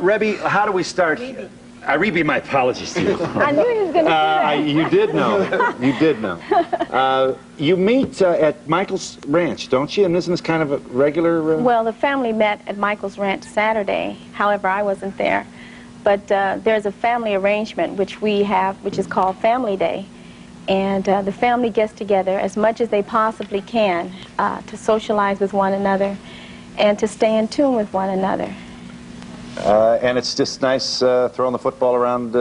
Rebbe, how do we start? Rebbie, my apologies to you. I knew he was going to say that. You did know. You did know. You meet at Michael's Ranch, don't you? And isn't this kind of a regular... Well, the family met at Michael's Ranch Saturday. However, I wasn't there. But there's a family arrangement which we have, which is called Family Day. And the family gets together as much as they possibly can to socialize with one another and to stay in tune with one another. And it's just nice throwing the football around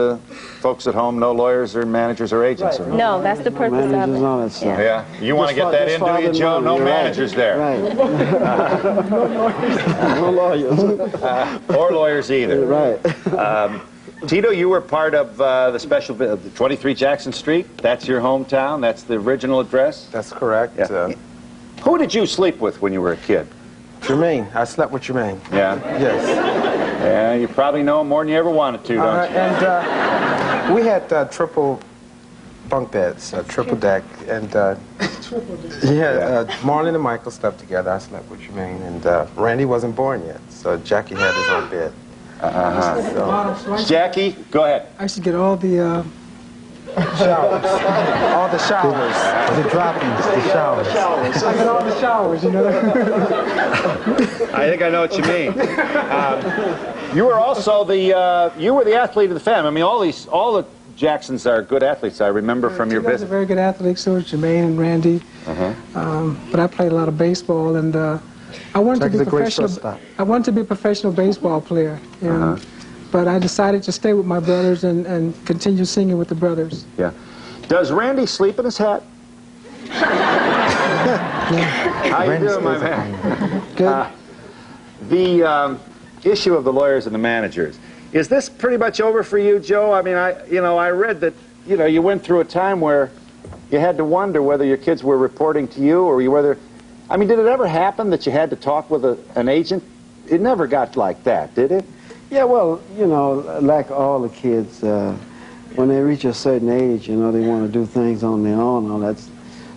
folks at home, no lawyers or managers or agents. Right. No, that's the purpose of it. On it, yeah. You want to get that in, do you, Joe? No managers there. Right. No lawyers. Or lawyers either. Right. Tito, you were part of the special, 23 Jackson Street. That's your hometown. That's the original address. That's correct. Yeah. Who did you sleep with when you were a kid? Jermaine. I slept with Jermaine. Yeah. Yes. Yeah, you probably know him more than you ever wanted to, don't you? And we had triple bunk beds, triple deck, and Marlon and Michael slept together. I slept with Jermaine, and Randy wasn't born yet, so Jackie had his own bed. Jackie, go ahead. I used to get all the showers. All the showers. The droppings, the showers. I get all the showers, you know. I think I know what you mean. You were also you were the athlete of the family. I mean, all the Jacksons are good athletes. I remember from your visit. They're very good athletes. So was Jermaine and Randy. But I played a lot of baseball, and I wanted to be professional. I wanted to be a professional baseball player, and, but I decided to stay with my brothers and continue singing with the brothers. Yeah. Does Randy sleep in his hat? How you doing, my man? Good. The issue of the lawyers and the managers, is this pretty much over for you, Joe? I mean, I read that you went through a time where you had to wonder whether your kids were reporting to you or whether. I mean, did it ever happen that you had to talk with an agent? It never got like that, did it? Yeah, well, like all the kids, when they reach a certain age, they want to do things on their own, all that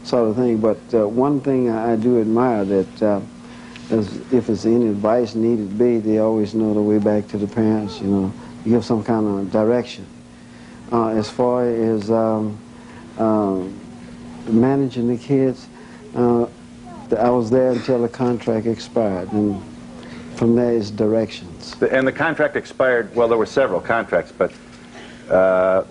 sort of thing. But one thing I do admire that if there's any advice needed be, they always know the way back to the parents, give some kind of direction. As far as managing the kids, I was there until the contract expired, and from there is directions. And the contract expired, well, there were several contracts, but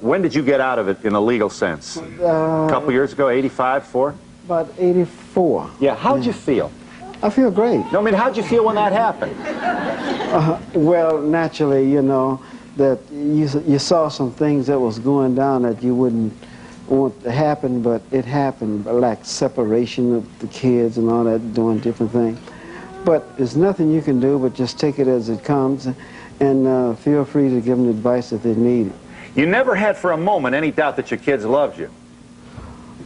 when did you get out of it in a legal sense? A couple years ago, 85, 4? About 84. Yeah, how'd you feel? I feel great. No, I mean, how'd you feel when that happened? Well, naturally, that you saw some things that was going down that you wouldn't want to happen, but it happened, like separation of the kids and all that, doing different things. But there's nothing you can do but just take it as it comes and feel free to give them advice if they need it. You never had for a moment any doubt that your kids loved you?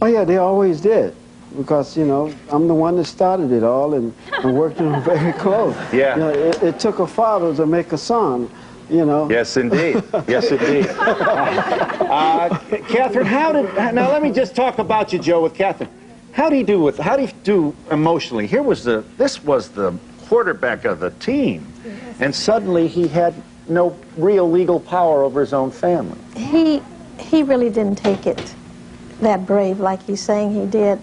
Oh, yeah, they always did. Because, I'm the one that started it all and worked with them very close. Yeah. It took a father to make a son. Yes, indeed. Yes, indeed. Catherine, now let me just talk about you, Joe, with Catherine. How do you do emotionally? This was the quarterback of the team, and suddenly he had no real legal power over his own family. He really didn't take it that brave like he's saying he did.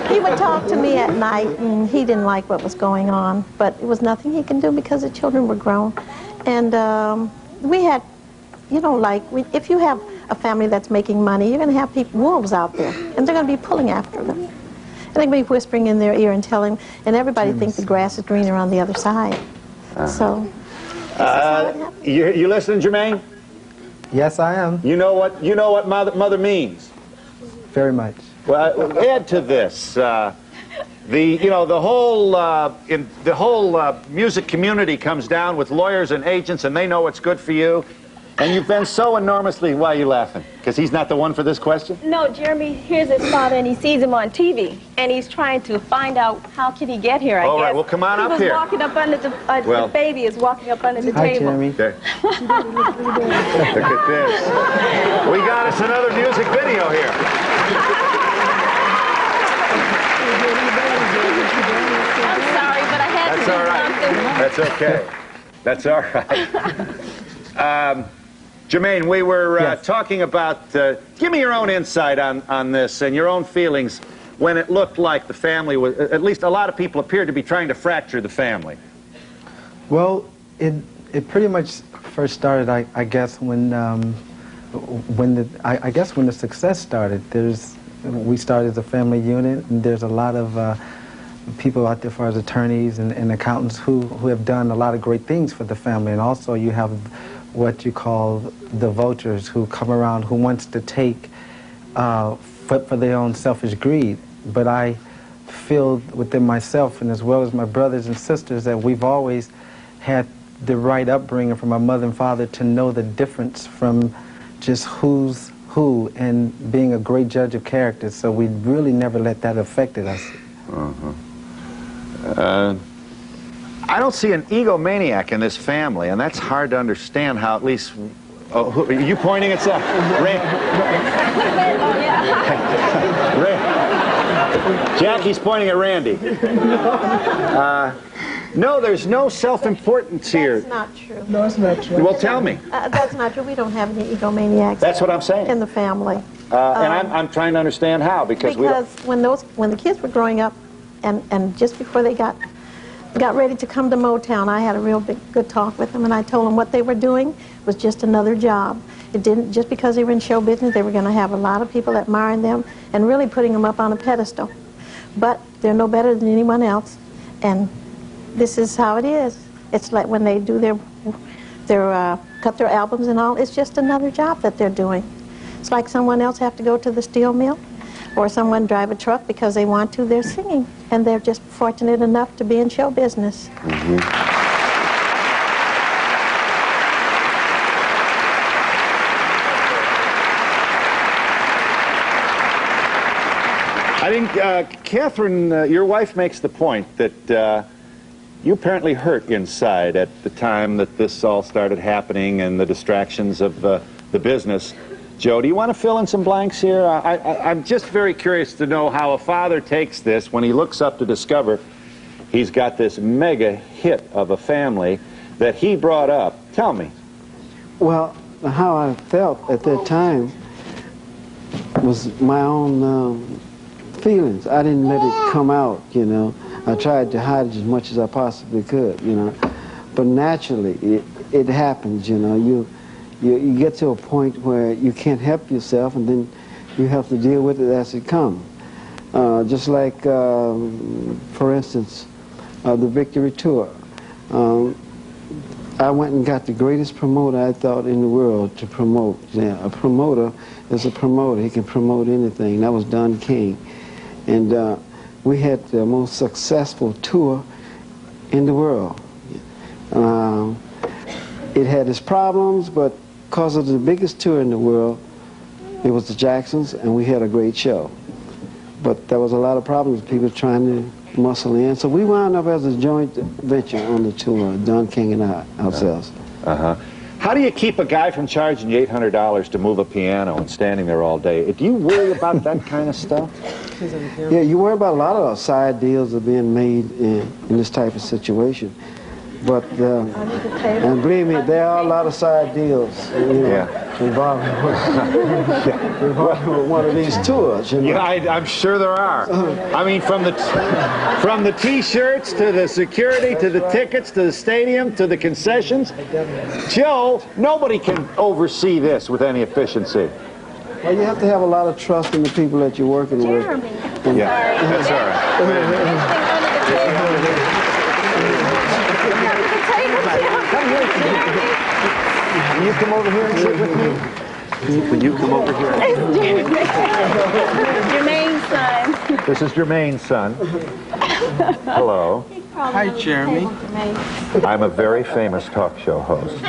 He would talk to me at night, and he didn't like what was going on, but it was nothing he can do because the children were grown. And we had, if you have a family that's making money, you're going to have wolves out there, and they're going to be pulling after them. And they're going to be whispering in their ear and telling, and everybody thinks the grass is greener on the other side. So, you listening, Jermaine? Yes, I am. You know what mother means? Very much. Well, add to this, the whole music community comes down with lawyers and agents, and they know what's good for you. And you've been so enormously. Why are you laughing? Because he's not the one for this question? No, Jeremy hears his father and he sees him on TV, and he's trying to find out how can he get here. I All guess. right, well, come on up here. He was walking up under the baby is walking up under the table. Jeremy. Okay. Look at this. We got us another music video here. I'm sorry, but I had That's all right. That's okay. That's all right. Jermaine, we were talking about, give me your own insight on this and your own feelings when it looked like the family was, at least a lot of people appeared to be trying to fracture the family. Well, it pretty much first started, I guess, when the success started. We started as a family unit, and there's a lot of people out there, as far as attorneys and accountants, who have done a lot of great things for the family. And also you have what you call the vultures, who come around, who wants to take for their own selfish greed. But I feel within myself, and as well as my brothers and sisters, that we've always had the right upbringing from our mother and father to know the difference from just who's who and being a great judge of character. So we really never let that affect us. I don't see an egomaniac in this family, and that's hard to understand how at least... are you pointing at something? Jackie's pointing at Randy. No, there's no self-importance here. That's not true. No, it's not true. Well, tell me. That's not true. We don't have any egomaniacs. That's what I'm saying. In the family. And I'm trying to understand how, because when the kids were growing up, and just before they got ready to come to Motown, I had a real good talk with them, and I told them what they were doing was just another job. It didn't, just because they were in show business, they were going to have a lot of people admiring them and really putting them up on a pedestal. But they're no better than anyone else, and this is how it is. It's like when they do cut their albums and all, it's just another job that they're doing. It's like someone else have to go to the steel mill, or someone drive a truck because they want to. They're singing, and they're just fortunate enough to be in show business. I think, Catherine, your wife makes the point that you apparently hurt inside at the time that this all started happening and the distractions of the business. Joe, do you want to fill in some blanks here? I'm just very curious to know how a father takes this when he looks up to discover he's got this mega hit of a family that he brought up. Tell me. Well, how I felt at that time was my own feelings. I didn't let it come out, you know. I tried to hide it as much as I possibly could, you know. But naturally, it happens, you know. You get to a point where you can't help yourself, and then you have to deal with it as it comes. Just like, for instance, the Victory Tour. I went and got the greatest promoter I thought in the world to promote. Yeah, a promoter is a promoter. He can promote anything. That was Don King. And we had the most successful tour in the world. It had its problems, but because of the biggest tour in the world, it was the Jacksons, and we had a great show. But there was a lot of problems, people trying to muscle in. So we wound up as a joint venture on the tour, Don King and ourselves. How do you keep a guy from charging you $800 to move a piano and standing there all day? Do you worry about that kind of stuff? Yeah, you worry about a lot of side deals that are being made in this type of situation. But, and believe me, there are a lot of side deals, you know, involving one of these tours, you know. Yeah, I'm sure there are. I mean, from the T-shirts to the security to the tickets to the stadium to the concessions. Joe, nobody can oversee this with any efficiency. Well, you have to have a lot of trust in the people that you're working with. Yeah, that's all right. Can you come over here and sit with me? Will you come over here? Jermaine's son. This is Jermaine's son. Hello. Hi, Jeremy. I'm a very famous talk show host.